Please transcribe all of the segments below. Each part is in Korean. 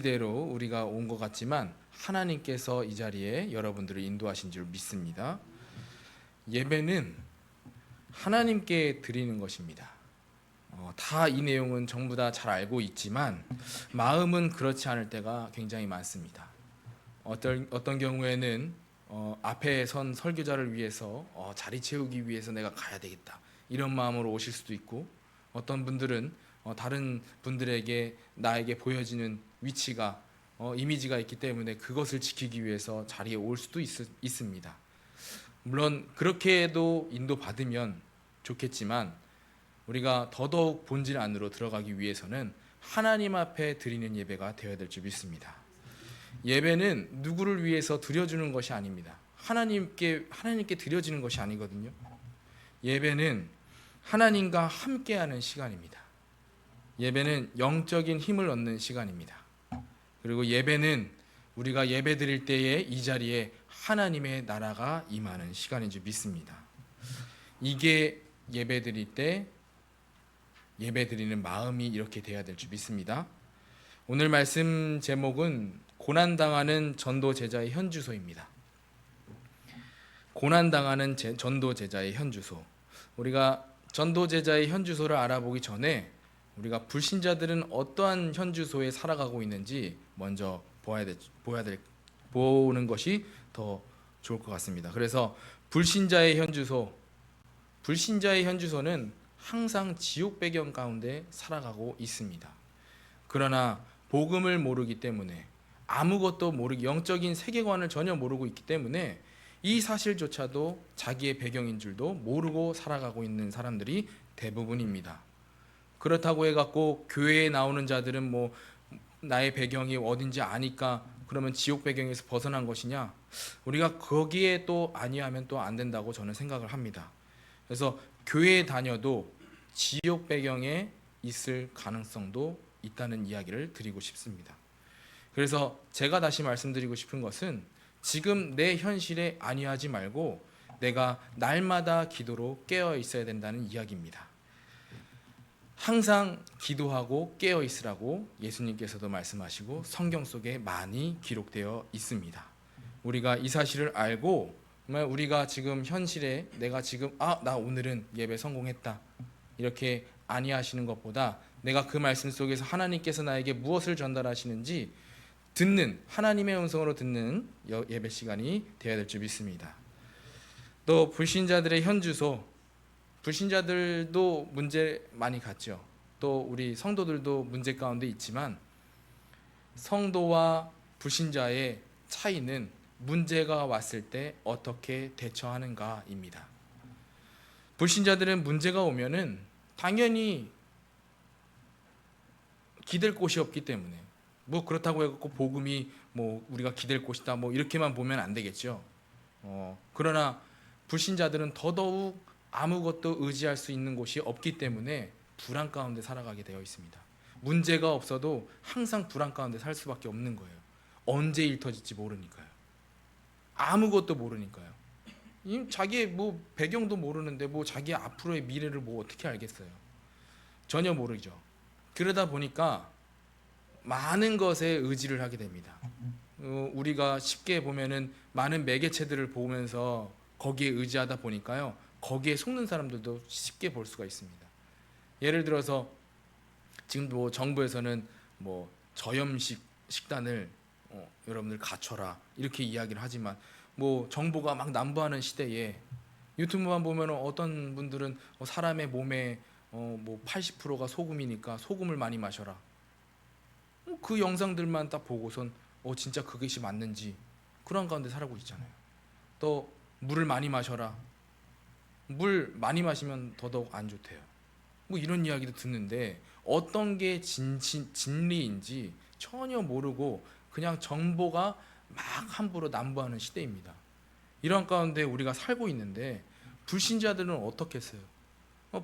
대로 우리가 온 것 같지만 하나님께서 이 자리에 여러분들을 인도하신 줄 믿습니다. 예배는 하나님께 드리는 것입니다. 다 이 내용은 전부 다 잘 알고 있지만 마음은 그렇지 않을 때가 굉장히 많습니다. 어떤 경우에는 앞에 선 설교자를 위해서 자리 채우기 위해서 내가 가야 되겠다 이런 마음으로 오실 수도 있고, 어떤 분들은 다른 분들에게 나에게 보여지는 위치가 이미지가 있기 때문에 그것을 지키기 위해서 자리에 올 수도 있습니다. 물론 그렇게 해도 인도받으면 좋겠지만 우리가 더더욱 본질 안으로 들어가기 위해서는 하나님 앞에 드리는 예배가 되어야 될 줄 믿습니다. 예배는 누구를 위해서 드려주는 것이 아닙니다. 하나님께 드려지는 것이 아니거든요. 예배는 하나님과 함께하는 시간입니다. 예배는 영적인 힘을 얻는 시간입니다. 그리고 예배는 우리가 예배 드릴 때에 이 자리에 하나님의 나라가 임하는 시간인 줄 믿습니다. 이게 예배 드릴 때 예배 드리는 마음이 이렇게 돼야 될 줄 믿습니다. 오늘 말씀 제목은 고난당하는 전도 제자의 현주소입니다. 고난당하는 전도 제자의 현주소. 우리가 전도 제자의 현주소를 알아보기 전에 우리가 불신자들은 어떠한 현주소에 살아가고 있는지 먼저 보는 것이 더 좋을 것 같습니다. 그래서 불신자의 현주소는 항상 지옥 배경 가운데 살아가고 있습니다. 그러나 복음을 모르기 때문에 아무것도 모르기, 영적인 세계관을 전혀 모르고 있기 때문에 이 사실조차도 자기의 배경인 줄도 모르고 살아가고 있는 사람들이 대부분입니다. 그렇다고 해갖고 교회에 나오는 자들은 뭐 나의 배경이 어딘지 아니까 그러면 지옥 배경에서 벗어난 것이냐? 우리가 거기에 또 아니하면 또 안 된다고 저는 생각을 합니다. 그래서 교회에 다녀도 지옥 배경에 있을 가능성도 있다는 이야기를 드리고 싶습니다. 그래서 제가 다시 말씀드리고 싶은 것은 지금 내 현실에 안위하지 말고 내가 날마다 기도로 깨어 있어야 된다는 이야기입니다. 항상 기도하고 깨어 있으라고 예수님께서도 말씀하시고 성경 속에 많이 기록되어 있습니다. 우리가 이 사실을 알고 우리가 지금 현실에 내가 지금 나 오늘은 예배 성공했다 이렇게 안위하시는 것보다 내가 그 말씀 속에서 하나님께서 나에게 무엇을 전달하시는지 듣는, 하나님의 음성으로 듣는 예배 시간이 되어야 될 줄 믿습니다. 또 불신자들의 현주소, 불신자들도 문제 많이 갖죠. 또 우리 성도들도 문제 가운데 있지만 성도와 불신자의 차이는 문제가 왔을 때 어떻게 대처하는가입니다. 불신자들은 문제가 오면은 당연히 기댈 곳이 없기 때문에 뭐 그렇다고 해갖고 복음이 뭐 우리가 기댈 곳이다 뭐 이렇게만 보면 안 되겠죠. 그러나 불신자들은 더더욱 아무것도 의지할 수 있는 곳이 없기 때문에 불안 가운데 살아가게 되어 있습니다. 문제가 없어도 항상 불안 가운데 살 수밖에 없는 거예요. 언제 일 터질지 모르니까요. 아무것도 모르니까요. 자기의 뭐 배경도 모르는데 뭐 자기 앞으로의 미래를 뭐 어떻게 알겠어요? 전혀 모르죠. 그러다 보니까 많은 것에 의지를 하게 됩니다. 우리가 쉽게 보면은 많은 매개체들을 보면서 거기에 의지하다 보니까요. 거기에 속는 사람들도 쉽게 볼 수가 있습니다. 예를 들어서 지금 뭐 정부에서는 뭐 저염식 식단을 여러분들 갖춰라 이렇게 이야기를 하지만 뭐 정보가 막 난무하는 시대에 유튜브만 보면 어떤 분들은 사람의 몸에 뭐 80%가 소금이니까 소금을 많이 마셔라. 그 영상들만 딱 보고선 진짜 그것이 맞는지 그런 가운데 살아가고 있잖아요. 또 물을 많이 마셔라. 물 많이 마시면 더더욱 안 좋대요. 뭐 이런 이야기도 듣는데 어떤 게 진리인지 전혀 모르고 그냥 정보가 막 함부로 난무하는 시대입니다. 이런 가운데 우리가 살고 있는데 불신자들은 어떻겠어요?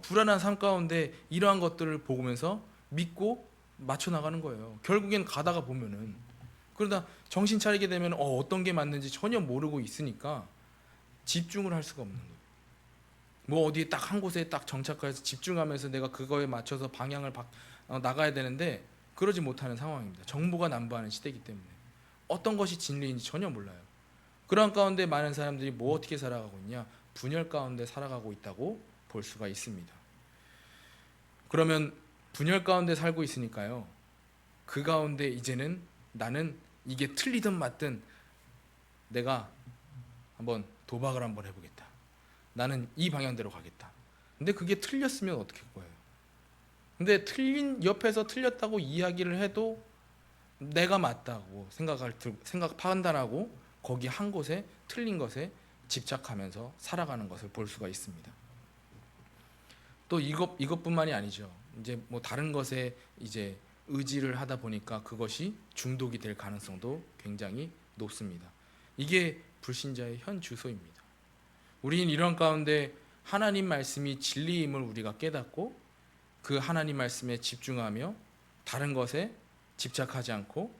불안한 삶 가운데 이러한 것들을 보면서 믿고 맞춰 나가는 거예요. 결국엔 가다가 보면은 그러다 정신 차리게 되면 어떤 게 맞는지 전혀 모르고 있으니까 집중을 할 수가 없는 거예요. 뭐 어디에 딱 한 곳에 딱 정착해서 집중하면서 내가 그거에 맞춰서 방향을 나가야 되는데 그러지 못하는 상황입니다. 정보가 난무하는 시대이기 때문에 어떤 것이 진리인지 전혀 몰라요. 그런 가운데 많은 사람들이 뭐 어떻게 살아가고 있냐? 분열 가운데 살아가고 있다고 볼 수가 있습니다. 그러면 분열 가운데 살고 있으니까요. 그 가운데 이제는 나는 이게 틀리든 맞든 내가 한번 도박을 한번 해보겠다. 나는 이 방향대로 가겠다. 근데 그게 틀렸으면 어떻게 할 거예요? 근데 옆에서 틀렸다고 이야기를 해도 내가 맞다고 판단하고 거기 한 곳에 틀린 것에 집착하면서 살아가는 것을 볼 수가 있습니다. 또 이것뿐만이 아니죠. 이제 뭐 다른 것에 이제 의지를 하다 보니까 그것이 중독이 될 가능성도 굉장히 높습니다. 이게 불신자의 현 주소입니다. 우리는 이런 가운데 하나님 말씀이 진리임을 우리가 깨닫고 그 하나님 말씀에 집중하며 다른 것에 집착하지 않고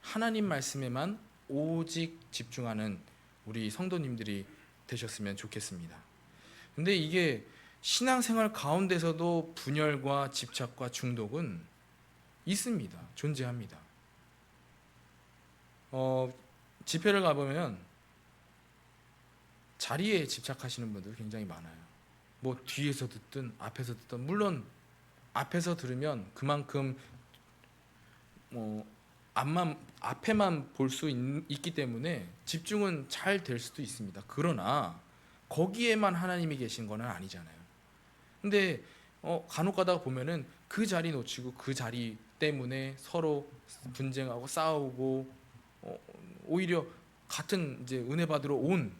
하나님 말씀에만 오직 집중하는 우리 성도님들이 되셨으면 좋겠습니다. 근데 이게 신앙생활 가운데서도 분열과 집착과 중독은 있습니다. 존재합니다. 집회를 가보면 자리에 집착하시는 분들 굉장히 많아요. 뭐 뒤에서 듣든 앞에서 듣든, 물론 앞에서 들으면 그만큼 앞에만 볼 수 있기 때문에 집중은 잘 될 수도 있습니다. 그러나 거기에만 하나님이 계신 건 아니잖아요. 근데 간혹 가다가 보면은 그 자리 놓치고 그 자리 때문에 서로 분쟁하고 싸우고 오히려 같은 이제 은혜 받으러 온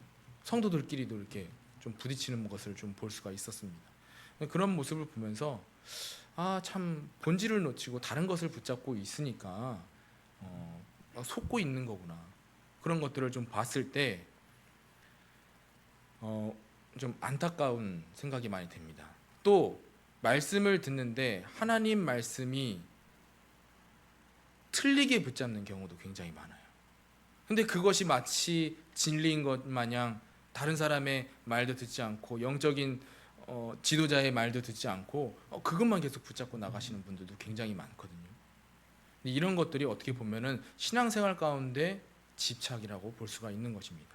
성도들끼리도 이렇게 좀 부딪히는 것을 좀 볼 수가 있었습니다. 그런 모습을 보면서 참 본질을 놓치고 다른 것을 붙잡고 있으니까 속고 있는 거구나. 그런 것들을 좀 봤을 때 좀 안타까운 생각이 많이 듭니다. 또 말씀을 듣는데 하나님 말씀이 틀리게 붙잡는 경우도 굉장히 많아요. 근데 그것이 마치 진리인 것 마냥 다른 사람의 말도 듣지 않고 영적인 지도자의 말도 듣지 않고 그것만 계속 붙잡고 나가시는 분들도 굉장히 많거든요. 이런 것들이 어떻게 보면은 신앙생활 가운데 집착이라고 볼 수가 있는 것입니다.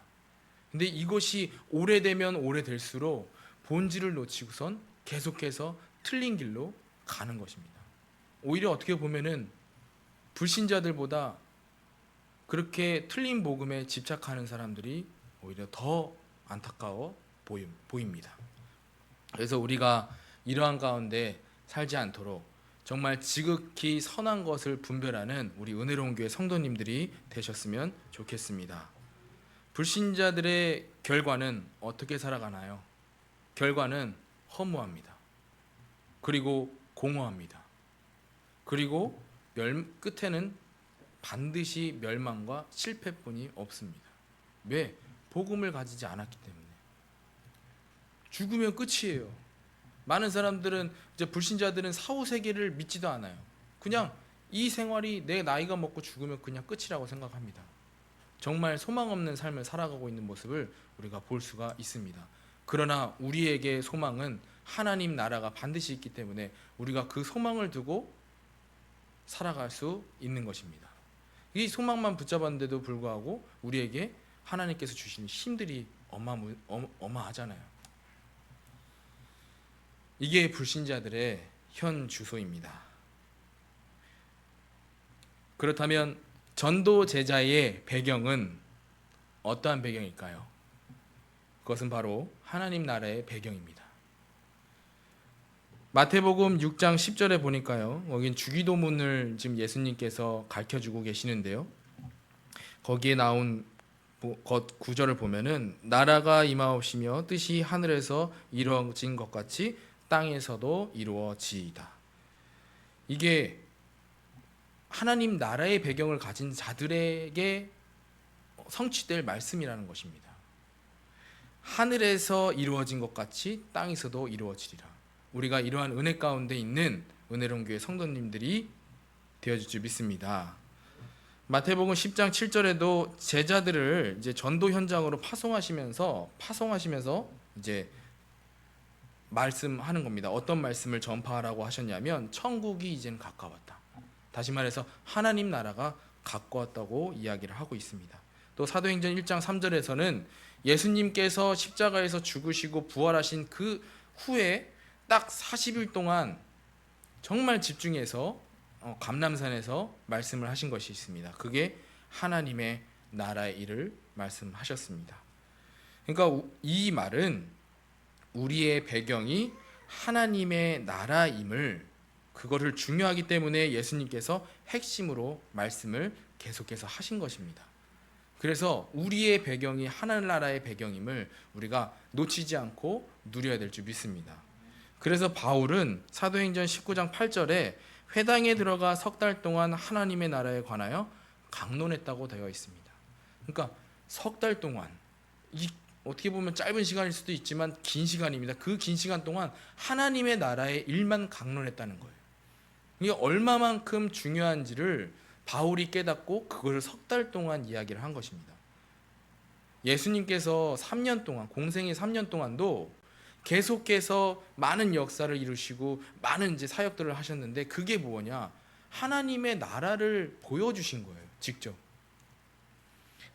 근데 이것이 오래되면 오래될수록 본질을 놓치고선 계속해서 틀린 길로 가는 것입니다. 오히려 어떻게 보면은 불신자들보다 그렇게 틀린 복음에 집착하는 사람들이 오히려 더 안타까워 보입니다. 그래서 우리가 이러한 가운데 살지 않도록 정말 지극히 선한 것을 분별하는 우리 은혜로운 교회 성도님들이 되셨으면 좋겠습니다. 불신자들의 결과는 어떻게 살아가나요? 결과는 허무합니다. 그리고 공허합니다. 그리고 끝에는 반드시 멸망과 실패뿐이 없습니다. 왜? 복음을 가지지 않았기 때문에. 죽으면 끝이에요. 많은 사람들은 이제 불신자들은 사후 세계를 믿지도 않아요. 그냥 이 생활이 내 나이가 먹고 죽으면 그냥 끝이라고 생각합니다. 정말 소망 없는 삶을 살아가고 있는 모습을 우리가 볼 수가 있습니다. 그러나 우리에게 소망은 하나님 나라가 반드시 있기 때문에 우리가 그 소망을 두고 살아갈 수 있는 것입니다. 이 소망만 붙잡았는데도 불구하고 우리에게 하나님께서 주시는 힘들이 어마어마하잖아요. 이게 불신자들의 현 주소입니다. 그렇다면 전도 제자의 배경은 어떠한 배경일까요? 그것은 바로 하나님 나라의 배경입니다. 마태복음 6장 10절에 보니까요. 거긴 주기도문을 지금 예수님께서 가르쳐주고 계시는데요. 거기에 나온 구절을 보면은 나라가 임하옵시며 뜻이 하늘에서 이루어진 것 같이 땅에서도 이루어지이다. 이게 하나님 나라의 배경을 가진 자들에게 성취될 말씀이라는 것입니다. 하늘에서 이루어진 것 같이 땅에서도 이루어지리라. 우리가 이러한 은혜 가운데 있는 은혜로운 교회 성도님들이 되어줄 줄 믿습니다. 마태복음 10장 7절에도 제자들을 이제 전도 현장으로 파송하시면서 이제 말씀하는 겁니다. 어떤 말씀을 전파하라고 하셨냐면 천국이 이제는 가까웠다. 다시 말해서 하나님 나라가 가까웠다고 이야기를 하고 있습니다. 또 사도행전 1장 3절에서는 예수님께서 십자가에서 죽으시고 부활하신 그 후에 딱 40일 동안 정말 집중해서 감람산에서 말씀을 하신 것이 있습니다. 그게 하나님의 나라의 일을 말씀하셨습니다. 그러니까 이 말은 우리의 배경이 하나님의 나라임을, 그거를 중요하기 때문에 예수님께서 핵심으로 말씀을 계속해서 하신 것입니다. 그래서 우리의 배경이 하늘나라의 배경임을 우리가 놓치지 않고 누려야 될 줄 믿습니다. 그래서 바울은 사도행전 19장 8절에 회당에 들어가 석 달 동안 하나님의 나라에 관하여 강론했다고 되어 있습니다. 그러니까 석 달 동안, 이 어떻게 보면 짧은 시간일 수도 있지만 긴 시간입니다. 그 긴 시간 동안 하나님의 나라의 일만 강론했다는 거예요. 이게 얼마만큼 중요한지를 바울이 깨닫고 그걸 석 달 동안 이야기를 한 것입니다. 예수님께서 3년 동안, 공생의 3년 동안도 계속해서 많은 역사를 이루시고 많은 이제 사역들을 하셨는데, 그게 뭐냐? 하나님의 나라를 보여주신 거예요, 직접.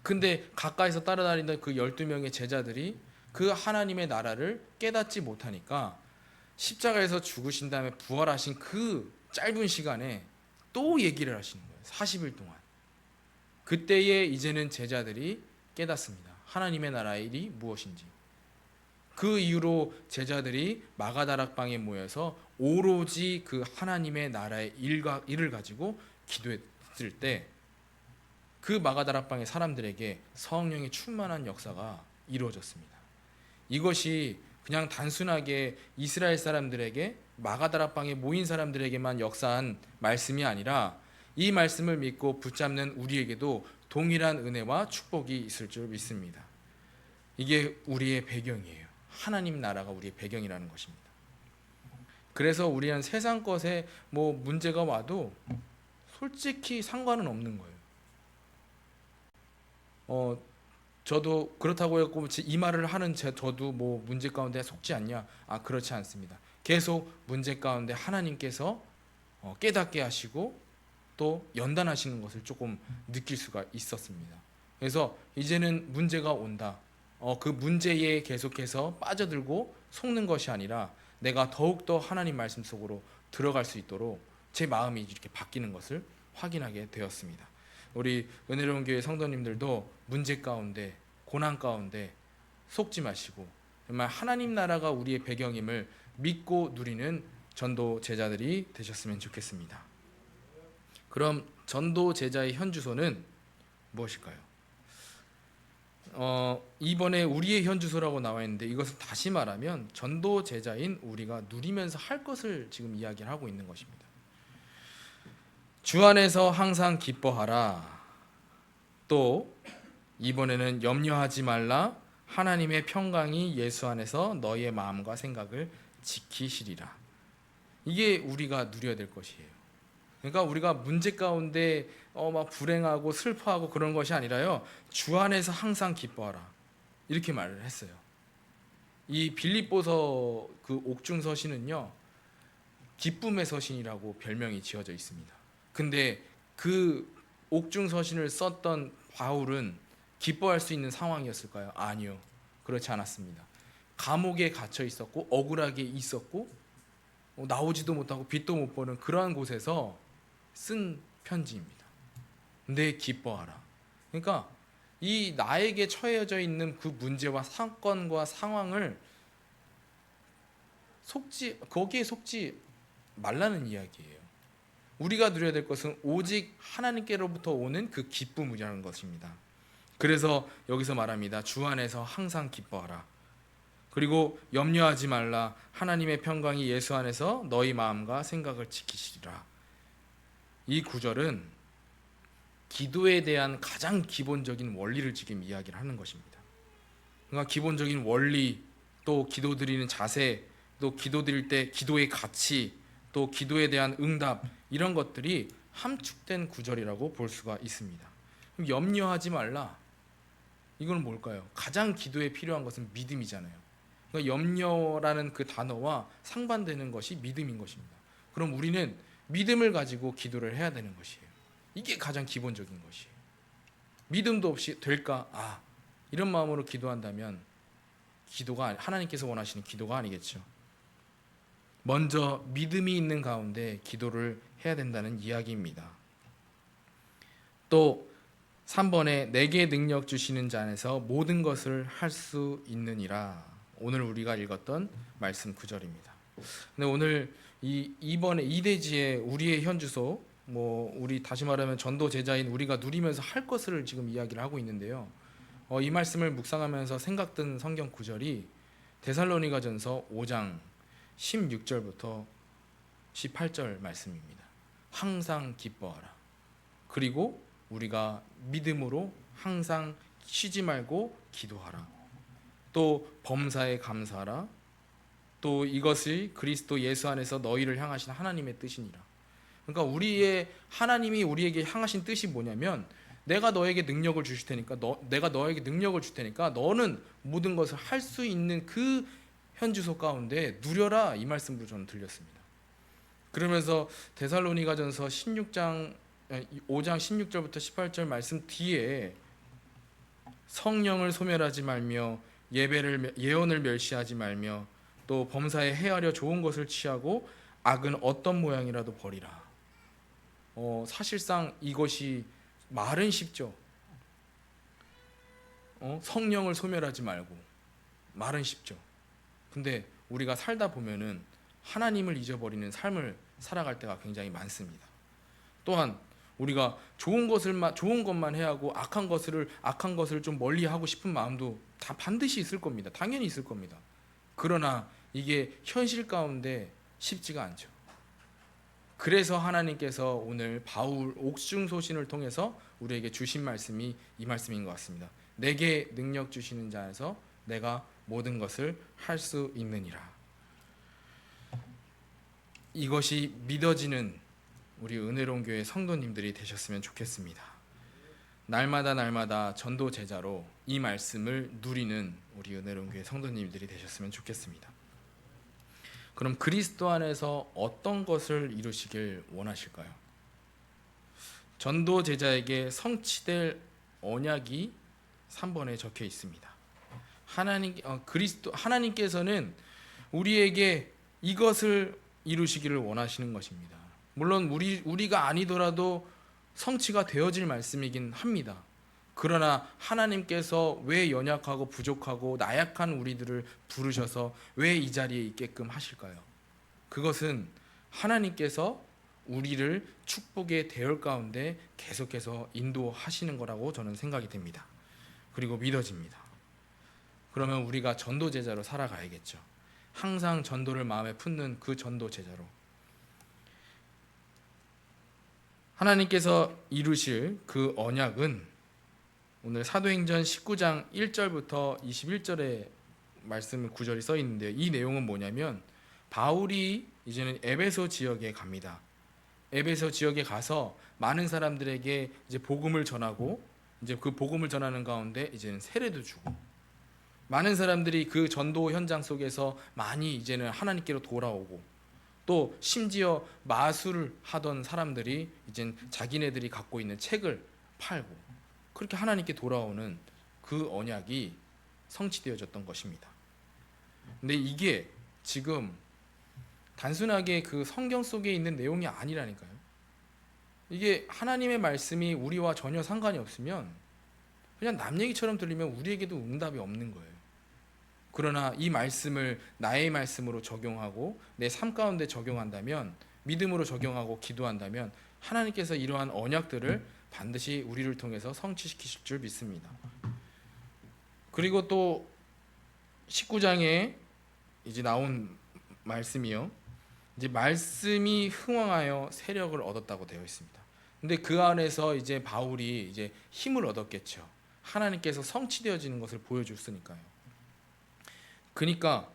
근데 가까이서 따라다니던 그 12명의 제자들이 그 하나님의 나라를 깨닫지 못하니까 십자가에서 죽으신 다음에 부활하신 그 짧은 시간에 또 얘기를 하시는 거예요. 40일 동안. 그때에 이제는 제자들이 깨닫습니다. 하나님의 나라의 일이 무엇인지. 그 이후로 제자들이 마가다락방에 모여서 오로지 그 하나님의 나라의 일을 가지고 기도했을 때 그 마가다락방의 사람들에게 성령의 충만한 역사가 이루어졌습니다. 이것이 그냥 단순하게 이스라엘 사람들에게, 마가다락방에 모인 사람들에게만 역사한 말씀이 아니라 이 말씀을 믿고 붙잡는 우리에게도 동일한 은혜와 축복이 있을 줄 믿습니다. 이게 우리의 배경이에요. 하나님 나라가 우리의 배경이라는 것입니다. 그래서 우리는 세상 것에 뭐 문제가 와도 솔직히 상관은 없는 거예요. 저도 그렇다고 해서 이 말을 하는 저도 뭐 문제 가운데 속지 않냐? 그렇지 않습니다. 계속 문제 가운데 하나님께서 깨닫게 하시고 또 연단하시는 것을 조금 느낄 수가 있었습니다. 그래서 이제는 문제가 온다. 그 문제에 계속해서 빠져들고 속는 것이 아니라 내가 더욱더 하나님 말씀 속으로 들어갈 수 있도록 제 마음이 이렇게 바뀌는 것을 확인하게 되었습니다. 우리 은혜로운 교회 성도님들도 문제 가운데, 고난 가운데 속지 마시고 정말 하나님 나라가 우리의 배경임을 믿고 누리는 전도 제자들이 되셨으면 좋겠습니다. 그럼 전도 제자의 현주소는 무엇일까요? 이번에 우리의 현주소라고 나와 있는데, 이것을 다시 말하면 전도 제자인 우리가 누리면서 할 것을 지금 이야기를 하고 있는 것입니다. 주 안에서 항상 기뻐하라. 또 이번에는 염려하지 말라. 하나님의 평강이 예수 안에서 너희의 마음과 생각을 지키시리라. 이게 우리가 누려야 될 것이에요. 그러니까 우리가 문제 가운데 막 불행하고 슬퍼하고 그런 것이 아니라요, 주 안에서 항상 기뻐하라, 이렇게 말을 했어요. 이 빌립보서 그 옥중 서신은요, 기쁨의 서신이라고 별명이 지어져 있습니다. 근데 그 옥중 서신을 썼던 바울은 기뻐할 수 있는 상황이었을까요? 아니요, 그렇지 않았습니다. 감옥에 갇혀 있었고 억울하게 있었고 나오지도 못하고 빚도 못 버는 그러한 곳에서 쓴 편지입니다. 내 기뻐하라. 그러니까 이 나에게 처해져 있는 그 문제와 사건과 상황을 거기에 속지 말라는 이야기예요. 우리가 누려야 될 것은 오직 하나님께로부터 오는 그 기쁨이라는 것입니다. 그래서 여기서 말합니다. 주 안에서 항상 기뻐하라. 그리고 염려하지 말라. 하나님의 평강이 예수 안에서 너희 마음과 생각을 지키시리라. 이 구절은 기도에 대한 가장 기본적인 원리를 지금 이야기를 하는 것입니다. 그러니까 기본적인 원리, 또 기도드리는 자세, 또 기도드릴 때 기도의 가치, 또 기도에 대한 응답, 이런 것들이 함축된 구절이라고 볼 수가 있습니다. 그럼 염려하지 말라. 이건 뭘까요? 가장 기도에 필요한 것은 믿음이잖아요. 그러니까 염려라는 그 단어와 상반되는 것이 믿음인 것입니다. 그럼 우리는 믿음을 가지고 기도를 해야 되는 것이에요. 이게 가장 기본적인 것이에요. 믿음도 없이 될까? 이런 마음으로 기도한다면 기도가 하나님께서 원하시는 기도가 아니겠죠. 먼저 믿음이 있는 가운데 기도를 해야 된다는 이야기입니다. 또 3번에 내게 능력 주시는 자 안에서 모든 것을 할 수 있느니라. 오늘 우리가 읽었던 말씀 9절입니다. 근데 오늘 이번에 이대지의 우리의 현주소, 우리 다시 말하면 전도 제자인 우리가 누리면서 할 것을 지금 이야기를 하고 있는데요. 이 말씀을 묵상하면서 생각든 성경 구절이 데살로니가전서 5장 16절부터 18절 말씀입니다. 항상 기뻐하라. 그리고 우리가 믿음으로 항상 쉬지 말고 기도하라. 또 범사에 감사하라. 또 이것이 그리스도 예수 안에서 너희를 향하신 하나님의 뜻이니라. 그러니까 하나님이 우리에게 향하신 뜻이 뭐냐면 내가 너에게 능력을 주실 테니까 내가 너에게 능력을 줄 테니까 너는 모든 것을 할 수 있는 그 현주소 가운데 누려라, 이 말씀으로 저는 들렸습니다. 그러면서 데살로니가전서 5장 16절부터 18절 말씀 뒤에 성령을 소멸하지 말며 예언을 멸시하지 말며 또 범사에 해하려 좋은 것을 취하고 악은 어떤 모양이라도 버리라. 사실상 이것이 말은 쉽죠. 성령을 소멸하지 말고 말은 쉽죠. 근데 우리가 살다 보면은 하나님을 잊어버리는 삶을 살아갈 때가 굉장히 많습니다. 또한 우리가 좋은 것만 해야 하고 악한 것을 좀 멀리 하고 싶은 마음도 다 반드시 있을 겁니다. 당연히 있을 겁니다. 그러나 이게 현실 가운데 쉽지가 않죠. 그래서 하나님께서 오늘 바울 옥중소신을 통해서 우리에게 주신 말씀이 이 말씀인 것 같습니다. 내게 능력 주시는 자에서 내가 모든 것을 할 수 있느니라. 이것이 믿어지는 우리 은혜로운 교회 성도님들이 되셨으면 좋겠습니다. 날마다 전도 제자로 이 말씀을 누리는 우리 은혜로운 교회 성도님들이 되셨으면 좋겠습니다. 그럼 그리스도 안에서 어떤 것을 이루시길 원하실까요? 전도 제자에게 성취될 언약이 3번에 적혀 있습니다. 하나님께서는 우리에게 이것을 이루시기를 원하시는 것입니다. 물론 우리가 아니더라도 성취가 되어질 말씀이긴 합니다. 그러나 하나님께서 왜 연약하고 부족하고 나약한 우리들을 부르셔서 왜 이 자리에 있게끔 하실까요? 그것은 하나님께서 우리를 축복의 대열 가운데 계속해서 인도하시는 거라고 저는 생각이 됩니다. 그리고 믿어집니다. 그러면 우리가 전도 제자로 살아가야겠죠. 항상 전도를 마음에 품는 그 전도 제자로 하나님께서 이루실 그 언약은 오늘 사도행전 19장 1절부터 21절의 말씀 구절이 써 있는데요. 이 내용은 뭐냐면 바울이 이제는 에베소 지역에 갑니다. 에베소 지역에 가서 많은 사람들에게 이제 복음을 전하고 이제 그 복음을 전하는 가운데 이제는 세례도 주고 많은 사람들이 그 전도 현장 속에서 많이 이제는 하나님께로 돌아오고 또 심지어 마술을 하던 사람들이 이젠 자기네들이 갖고 있는 책을 팔고 그렇게 하나님께 돌아오는 그 언약이 성취되어졌던 것입니다. 근데 이게 지금 단순하게 그 성경 속에 있는 내용이 아니라니까요. 이게 하나님의 말씀이 우리와 전혀 상관이 없으면 그냥 남 얘기처럼 들리면 우리에게도 응답이 없는 거예요. 그러나 이 말씀을 나의 말씀으로 적용하고 내 삶 가운데 적용한다면, 믿음으로 적용하고 기도한다면 하나님께서 이러한 언약들을 반드시 우리를 통해서 성취시키실 줄 믿습니다. 그리고 또 19장에 이제 나온 말씀이요. 이제 말씀이 흥왕하여 세력을 얻었다고 되어 있습니다. 근데 그 안에서 이제 바울이 이제 힘을 얻었겠죠. 하나님께서 성취되어지는 것을 보여줬으니까요. 그러니까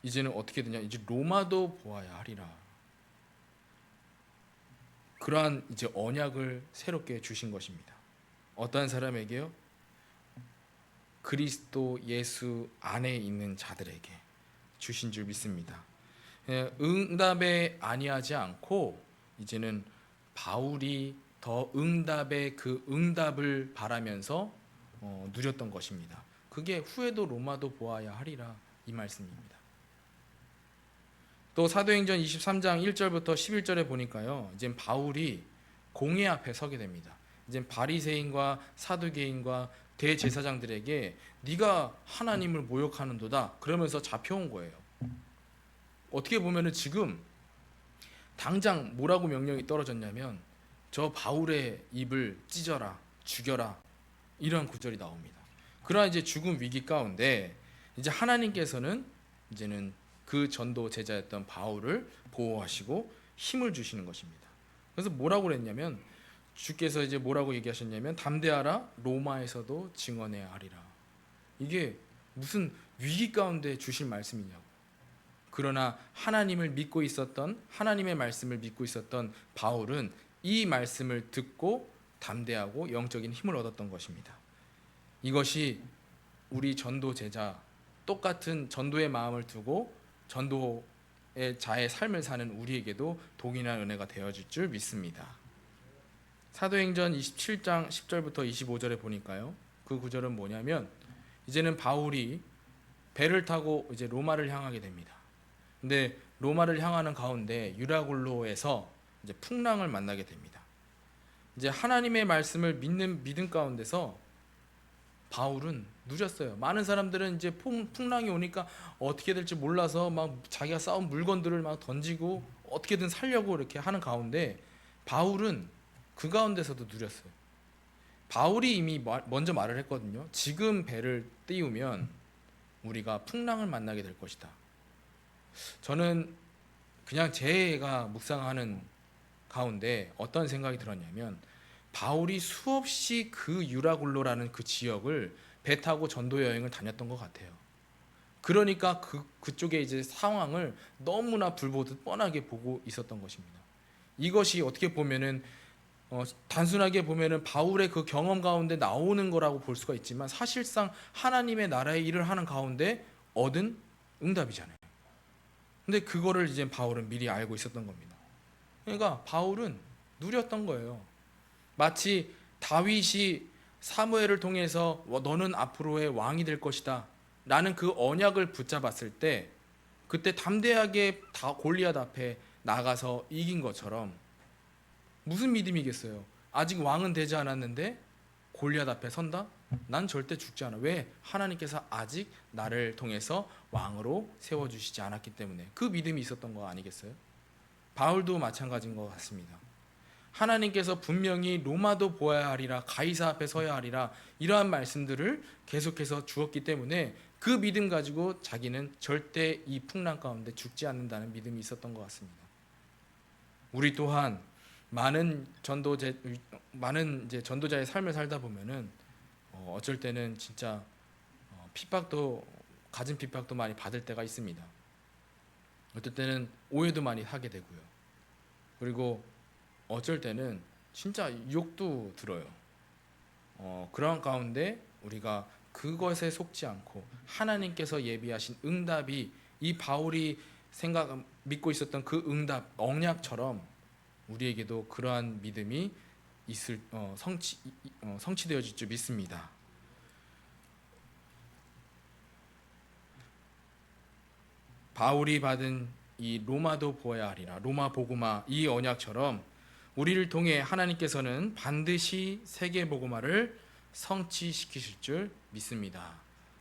이제는 어떻게 되냐? 이제 로마도 보아야 하리라. 그러한 이제 언약을 새롭게 주신 것입니다. 어떠한 사람에게요? 그리스도 예수 안에 있는 자들에게 주신 줄 믿습니다. 응답에 안위하지 않고 이제는 바울이 더 응답의 그 응답을 바라면서 누렸던 것입니다. 그게 후에도 로마도 보아야 하리라 이 말씀입니다. 또 사도행전 23장 1절부터 11절에 보니까요. 이제 바울이 공회 앞에 서게 됩니다. 이제 바리새인과 사두개인과 대제사장들에게 네가 하나님을 모욕하는도다 그러면서 잡혀온 거예요. 어떻게 보면은 지금 당장 뭐라고 명령이 떨어졌냐면 저 바울의 입을 찢어라, 죽여라 이런 구절이 나옵니다. 그러나 이제 죽음 위기 가운데 이제 하나님께서는 이제는 그 전도 제자였던 바울을 보호하시고 힘을 주시는 것입니다. 그래서 뭐라고 그랬냐면 주께서 이제 뭐라고 얘기하셨냐면 담대하라 로마에서도 증언해야 하리라. 이게 무슨 위기 가운데 주실 말씀이냐고. 그러나 하나님을 믿고 있었던 하나님의 말씀을 믿고 있었던 바울은 이 말씀을 듣고 담대하고 영적인 힘을 얻었던 것입니다. 이것이 우리 전도 제자 똑같은 전도의 마음을 두고 전도의 자의 삶을 사는 우리에게도 동일한 은혜가 되어질 줄 믿습니다. 사도행전 27장 10절부터 25절에 보니까요. 그 구절은 뭐냐면 이제는 바울이 배를 타고 이제 로마를 향하게 됩니다. 근데 로마를 향하는 가운데 유라굴로에서 이제 풍랑을 만나게 됩니다. 이제 하나님의 말씀을 믿는 믿음 가운데서 바울은 누렸어요. 많은 사람들은 이제 풍랑이 오니까 어떻게 될지 몰라서 막 자기가 쌓은 물건들을 막 던지고 어떻게든 살려고 이렇게 하는 가운데 바울은 그 가운데서도 누렸어요. 바울이 이미 먼저 말을 했거든요. 지금 배를 띄우면 우리가 풍랑을 만나게 될 것이다. 저는 그냥 제가 묵상하는 가운데 어떤 생각이 들었냐면 바울이 수없이 그 유라굴로라는 그 지역을 배 타고 전도 여행을 다녔던 것 같아요. 그러니까 그쪽에 이제 상황을 너무나 불보듯 뻔하게 보고 있었던 것입니다. 이것이 어떻게 보면은 단순하게 보면은 바울의 그 경험 가운데 나오는 거라고 볼 수가 있지만 사실상 하나님의 나라의 일을 하는 가운데 얻은 응답이잖아요. 근데 그거를 이제 바울은 미리 알고 있었던 겁니다. 그러니까 바울은 누렸던 거예요. 마치 다윗이 사무엘을 통해서 너는 앞으로의 왕이 될 것이다 라는 그 언약을 붙잡았을 때 그때 담대하게 다 골리앗 앞에 나가서 이긴 것처럼 무슨 믿음이겠어요? 아직 왕은 되지 않았는데 골리앗 앞에 선다? 난 절대 죽지 않아. 왜? 하나님께서 아직 나를 통해서 왕으로 세워주시지 않았기 때문에. 그 믿음이 있었던 거 아니겠어요? 바울도 마찬가지인 것 같습니다. 하나님께서 분명히 로마도 보아야 하리라, 가이사 앞에 서야 하리라 이러한 말씀들을 계속해서 주었기 때문에 그 믿음 가지고 자기는 절대 이 풍랑 가운데 죽지 않는다는 믿음이 있었던 것 같습니다. 우리 또한 많은 이제 전도자의 삶을 살다 보면은 어쩔 때는 진짜 핍박도 가진 핍박도 많이 받을 때가 있습니다. 어떨 때는 오해도 많이 하게 되고요. 그리고 어쩔 때는 진짜 유혹도 들어요. 그런 가운데 우리가 그것에 속지 않고 하나님께서 예비하신 응답이 이 바울이 믿고 있었던 그 응답 언약처럼 우리에게도 그러한 믿음이 성취되어질 줄 믿습니다. 바울이 받은 이 로마도 보아야 하리라 로마 복음화 이 언약처럼 우리를 통해 하나님께서는 반드시 세계 복음화를 성취시키실 줄 믿습니다.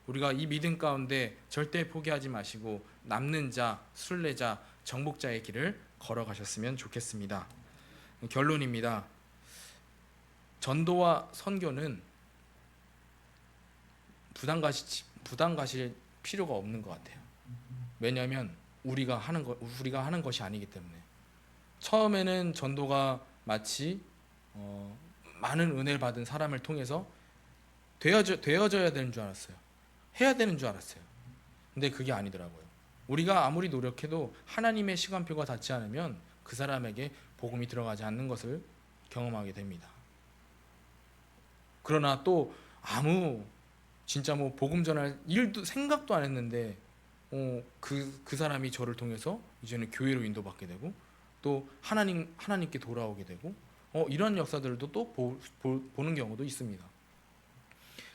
우리가 이 믿음 가운데 절대 포기하지 마시고 남는 자, 순례자, 정복자의 길을 걸어가셨으면 좋겠습니다. 결론입니다. 전도와 선교는 부담 가실 필요가 없는 것 같아요. 왜냐하면 우리가 하는 것이 아니기 때문에. 처음에는 전도가 마치 많은 은혜를 받은 사람을 통해서 되어져야 되는 줄 알았어요. 해야 되는 줄 알았어요. 근데 그게 아니더라고요. 우리가 아무리 노력해도 하나님의 시간표가 닿지 않으면 그 사람에게 복음이 들어가지 않는 것을 경험하게 됩니다. 그러나 또 진짜 복음 전할 일도 생각도 안 했는데 그 사람이 저를 통해서 이제는 교회로 인도받게 되고 또 하나님께 돌아오게 되고 이런 역사들도 또 보는 경우도 있습니다.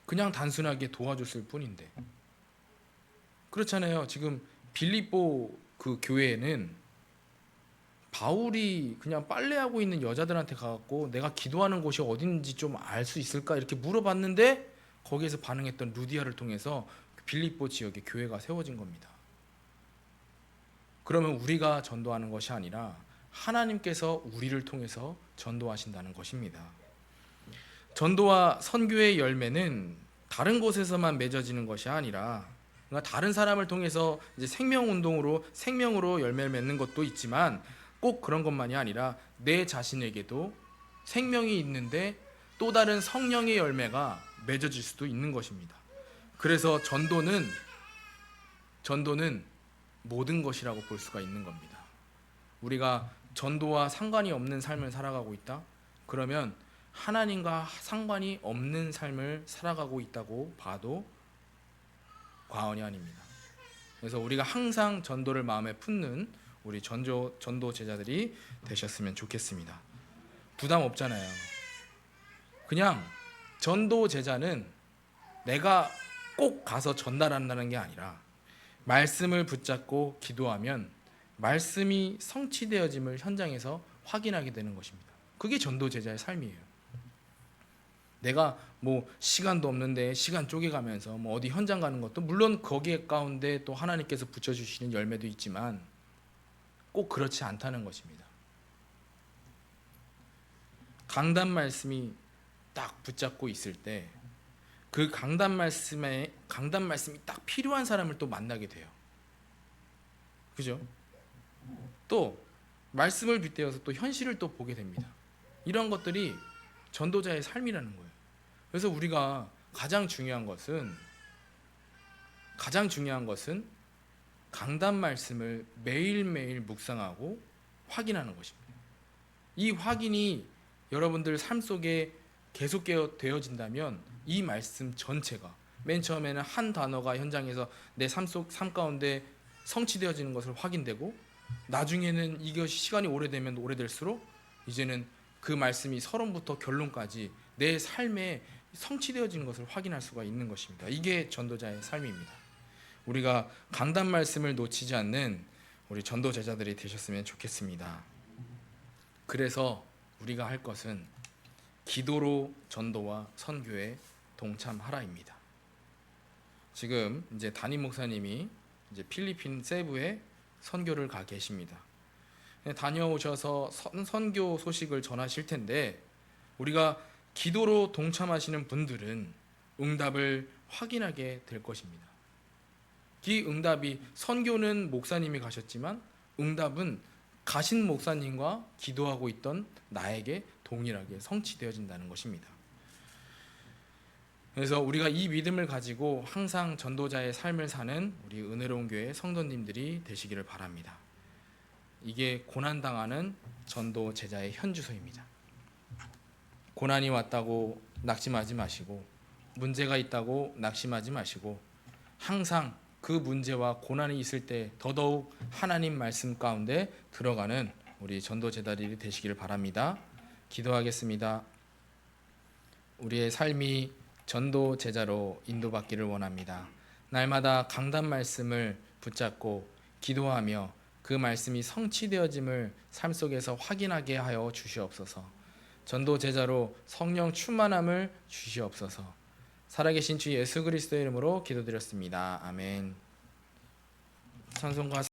그냥 단순하게 도와줬을 뿐인데. 그렇잖아요. 지금 빌립보 그 교회에는 바울이 그냥 빨래하고 있는 여자들한테 가갖고 내가 기도하는 곳이 어딘지 좀 알 수 있을까 이렇게 물어봤는데 거기에서 반응했던 루디아를 통해서 빌립보 지역에 교회가 세워진 겁니다. 그러면 우리가 전도하는 것이 아니라 하나님께서 우리를 통해서 전도하신다는 것입니다. 전도와 선교의 열매는 다른 곳에서만 맺어지는 것이 아니라 그러니까 다른 사람을 통해서 이제 생명으로 열매를 맺는 것도 있지만 꼭 그런 것만이 아니라 내 자신에게도 생명이 있는데 또 다른 성령의 열매가 맺어질 수도 있는 것입니다. 그래서 전도는 모든 것이라고 볼 수가 있는 겁니다. 우리가 전도와 상관이 없는 삶을 살아가고 있다? 그러면 하나님과 상관이 없는 삶을 살아가고 있다고 봐도 과언이 아닙니다. 그래서 우리가 항상 전도를 마음에 품는 우리 전도 제자들이 되셨으면 좋겠습니다. 부담 없잖아요. 그냥 전도 제자는 내가 꼭 가서 전달한다는 게 아니라 말씀을 붙잡고 기도하면 말씀이 성취되어짐을 현장에서 확인하게 되는 것입니다. 그게 전도 제자의 삶이에요. 내가 시간도 없는데 시간 쪼개가면서 어디 현장 가는 것도 물론 거기에 가운데 또 하나님께서 붙여주시는 열매도 있지만 꼭 그렇지 않다는 것입니다. 강단 말씀이 딱 붙잡고 있을 때 그 강단 말씀이 딱 필요한 사람을 또 만나게 돼요. 그죠? 또 말씀을 빗대어서 또 현실을 또 보게 됩니다. 이런 것들이 전도자의 삶이라는 거예요. 그래서 우리가 가장 중요한 것은 강단 말씀을 매일매일 묵상하고 확인하는 것입니다. 이 확인이 여러분들 삶 속에 계속 되어진다면 이 말씀 전체가 맨 처음에는 한 단어가 현장에서 내 삶 가운데 성취되어지는 것을 확인되고 나중에는 이것이 시간이 오래되면 오래될수록 이제는 그 말씀이 서론부터 결론까지 내 삶에 성취되어지는 것을 확인할 수가 있는 것입니다. 이게 전도자의 삶입니다. 우리가 강단 말씀을 놓치지 않는 우리 전도 제자들이 되셨으면 좋겠습니다. 그래서 우리가 할 것은 기도로 전도와 선교에 동참하라입니다. 지금 이제 담임 목사님이 이제 필리핀 세부에 선교를 가 계십니다. 다녀오셔서 선교 소식을 전하실 텐데 우리가 기도로 동참하시는 분들은 응답을 확인하게 될 것입니다. 이 응답이 선교는 목사님이 가셨지만 응답은 가신 목사님과 기도하고 있던 나에게 동일하게 성취되어진다는 것입니다. 그래서 우리가 이 믿음을 가지고 항상 전도자의 삶을 사는 우리 은혜로운 교회 성도님들이 되시기를 바랍니다. 이게 고난당하는 전도 제자의 현주소입니다. 고난이 왔다고 낙심하지 마시고 문제가 있다고 낙심하지 마시고 항상 그 문제와 고난이 있을 때 더더욱 하나님 말씀 가운데 들어가는 우리 전도 제자들이 되시기를 바랍니다. 기도하겠습니다. 우리의 삶이 전도 제자로 인도받기를 원합니다. 날마다 강단 말씀을 붙잡고 기도하며 그 말씀이 성취되어짐을 삶 속에서 확인하게 하여 주시옵소서. 전도 제자로 성령 충만함을 주시옵소서. 살아계신 주 예수 그리스도의 이름으로 기도드렸습니다. 아멘. 찬송가